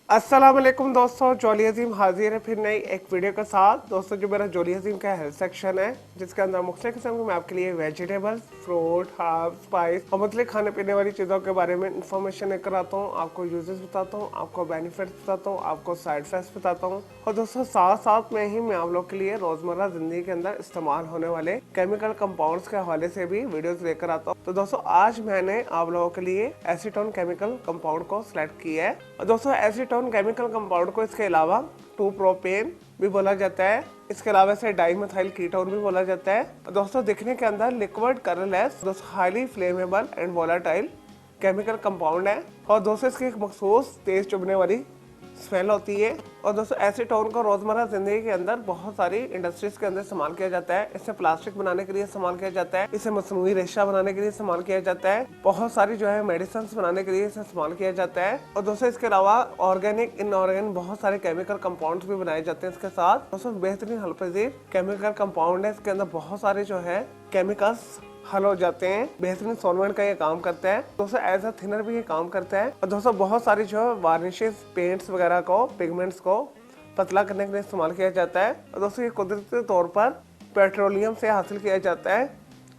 अस्सलाम वालेकुम दोस्तों, जोली अजीम हाजिर है फिर नई एक वीडियो के साथ। दोस्तों जो मेरा जोली अजीम का हेल्थ सेक्शन है, जिसके अंदर मुख्तलिफ किस्म के मैं आपके लिए वेजिटेबल्स, फ्रूट, हर्ब, स्पाइस और मुख्तलिफ खाने पीने वाली चीज़ों के बारे में इंफॉर्मेशन लेकर आता हूँ। आपको यूजेस बताता हूँ, आपको बेनिफिट्स बताता हूँ, आपको साइड इफेक्ट्स बताता हूँ। और दोस्तों साथ साथ में ही मैं आप लोग के लिए रोजमर्रा जिंदगी के अंदर इस्तेमाल होने वाले केमिकल कंपाउंड्स के हवाले से भी वीडियोस लेकर आता हूँ। तो दोस्तों आज मैंने आप लोगों के लिए एसीटोन केमिकल कंपाउंड को सिलेक्ट किया है। और दोस्तों एसीटोन केमिकल कंपाउंड को इसके अलावा 2-प्रोपेन भी बोला जाता है। इसके अलावा इसे डाइमेथाइल कीटोन भी बोला जाता है। और दोस्तों दिखने के अंदर लिक्विड कलरलेस, दोस्तों highly flammable and volatile chemical compound है। और दोस्तों इसकी एक मखसूस तेज चुभने वाली स्मेल होती है। और दोस्तों एसीटोन को रोजमर्रा जिंदगी के अंदर बहुत सारी इंडस्ट्रीज के अंदर इस्तेमाल किया जाता है। इसे प्लास्टिक बनाने के लिए इस्तेमाल किया जाता है, इसे मसनूई रेशा बनाने के लिए इस्तेमाल किया जाता है, बहुत सारी जो है मेडिसिन बनाने के लिए इसे इस्तेमाल किया जाता है। और दोस्तों इसके अलावा ऑर्गेनिक, इनऑर्गेनिक बहुत सारे केमिकल कंपाउंड्स भी बनाए जाते हैं इसके साथ। दोस्तों बेहतरीन हल्पजीर केमिकल कंपाउंड है। इसके अंदर बहुत सारे जो है केमिकल्स हल हो जाते हैं। बेहतरीन सॉल्वेंट का ये काम करता है। दोस्तों एज अ थिनर भी ये काम करता है। और दोस्तों बहुत सारी जो वार्निशेस, पेंट्स वगैरह को, पिगमेंट्स को पतला करने के लिए इस्तेमाल किया जाता है। और दोस्तों ये कुदरती तौर पर पेट्रोलियम से हासिल किया जाता है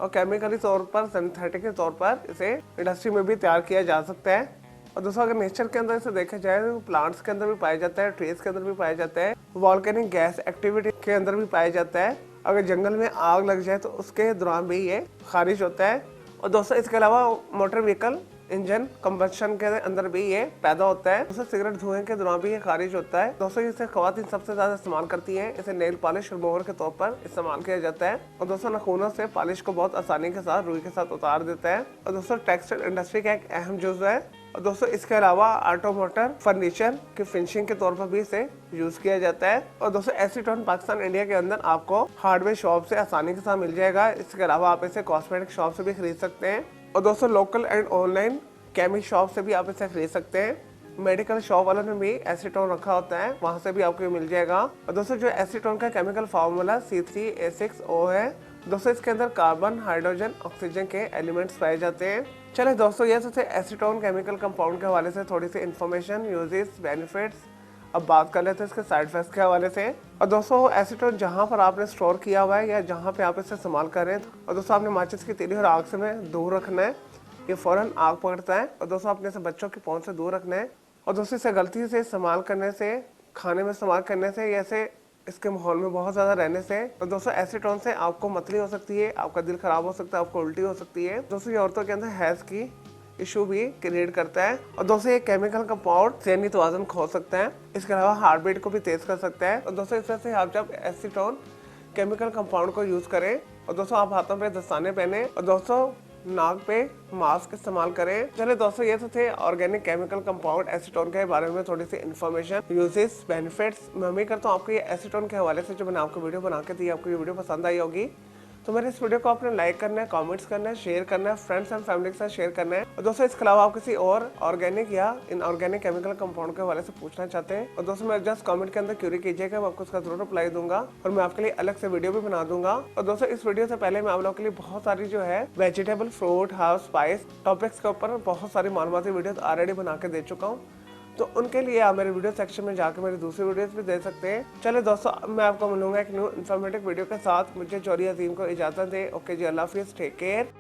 और केमिकली तौर पर, सिंथेटिक के तौर पर इसे इंडस्ट्री में भी तैयार किया जा सकता है। और दोस्तों अगर नेचर के अंदर इसे देखा जाए तो प्लांट्स के अंदर भी पाया जाता है, ट्रीज के अंदर भी पाया जाता है, वॉल्केनिक गैस एक्टिविटी के अंदर भी पाया जाता है। अगर जंगल में आग लग जाए तो उसके दौरान भी ये खारिज होता है। और दोस्तों इसके अलावा मोटर व्हीकल इंजन कंबशन के अंदर भी ये पैदा होता है। दोस्तों सिगरेट धुएं के दौरान भी ये खारिज होता है। दोस्तों इसे खवातीन सबसे ज्यादा इस्तेमाल करती हैं। इसे नेल पॉलिश रिमूवर के तौर पर इस्तेमाल किया जाता है। और दोस्तों नाखूनों से पॉलिश को बहुत आसानी के साथ, रुई के साथ उतार देता है। और दोस्तों टेक्सटाइल इंडस्ट्री का एक अहम जुज़ है। और दोस्तों इसके अलावा ऑटोमोटर, फर्नीचर की फिनिशिंग के तौर पर भी इसे यूज किया जाता है। और दोस्तों एसीटोन पाकिस्तान, इंडिया के अंदर आपको हार्डवेयर शॉप से आसानी के साथ मिल जाएगा। इसके अलावा आप इसे कॉस्मेटिक शॉप से भी खरीद सकते हैं। और दोस्तों लोकल एंड ऑनलाइन केमिक शॉप से भी आप इसे खरीद सकते हैं। मेडिकल शॉप वालों ने भी एसीटोन रखा होता है, वहां से भी आपको मिल जाएगा। और दोस्तों जो एसीटोन का केमिकल फार्मूला C3H6O है। दोस्तों इसके अंदर कार्बन, हाइड्रोजन, ऑक्सीजन के एलिमेंट्स पाए जाते हैं। चले दोस्तों ये सबसे एसीटोन केमिकल कंपाउंड के हवाले से थोड़ी सी इन्फॉर्मेशन, यूजेस, बेनिफिट्स अब बात कर लेते हैं इसके साइड इफेक्ट्स के हवाले से। और दोस्तों एसीटोन जहाँ पर आपने स्टोर किया हुआ है या जहाँ पे आप इसे इस्तेमाल कर रहे हैं, और दोस्तों आपने माचिस की तीली और आग से में दूर रखना है, ये फौरन आग पकड़ता है। और दोस्तों अपने से बच्चों की पहुंच से दूर रखना है। और दोस्तों इसे गलती से इस्तेमाल करने से, खाने में इस्तेमाल करने से, ऐसे इसके माहौल में बहुत ज़्यादा रहने से, तो दोस्तों एसीटोन से आपको मतली हो सकती है, आपका दिल खराब हो सकता है, आपको उल्टी हो सकती है। दोस्तों ये औरतों के अंदर हैज़ की इशू भी क्रिएट करता है। और दोस्तों ये केमिकल कंपाउंड सेहनी तवाज़ुन खो सकता है। इसके अलावा हार्ट बीट को भी तेज कर सकता है। और दोस्तों इस वजह से आप जब एसीटोन केमिकल कंपाउंड को यूज़ करें, और दोस्तों आप हाथों पे दस्ताने पहने, और दोस्तों नाक पे मास्क इस्तेमाल करें। चले दोस्तों ये तो थे ऑर्गेनिक केमिकल कंपाउंड एसीटोन के बारे में थोड़ी सी इन्फॉर्मेशन, यूजेस, बेनिफिट्स। मैं उम्मीद करता हूँ आपको ये एसीटोन के हवाले से जो मैंने आपको वीडियो बना के दी, आपको ये वीडियो पसंद आई होगी। तो मेरे इस वीडियो को आपने लाइक करना है, कमेंट्स करना है, शेयर करना है, फ्रेंड्स एंड फैमिली के साथ शेयर करना है। और दोस्तों इसके अलावा आप किसी और ऑर्गेनिक या इनऑर्गेनिक केमिकल कंपाउंड के हवाले से पूछना चाहते हैं, और दोस्तों मैं जस्ट कमेंट के अंदर क्यूरी कीजिएगा, मैं आपको उसका जरूर रिप्लाई दूंगा और मैं आपके लिए अलग से वीडियो भी बना दूंगा। और दोस्तों इस वीडियो से पहले मैं आप लोगों के लिए बहुत सारी जो है vegetable, fruit, herb, spice topics के ऊपर बहुत सारी मालूमाती वीडियो ऑलरेडी बना के दे चुका हूँ। तो उनके लिए आप मेरे वीडियो सेक्शन में जाकर मेरी दूसरी वीडियोस भी दे सकते हैं। चले दोस्तों मैं आपको मिलूंगा एक न्यू इन्फॉर्मेटिव वीडियो के साथ। मुझे जोली अजीम को इजाज़त दे। ओके जी, अल्लाह हाफिज़, टेक केयर।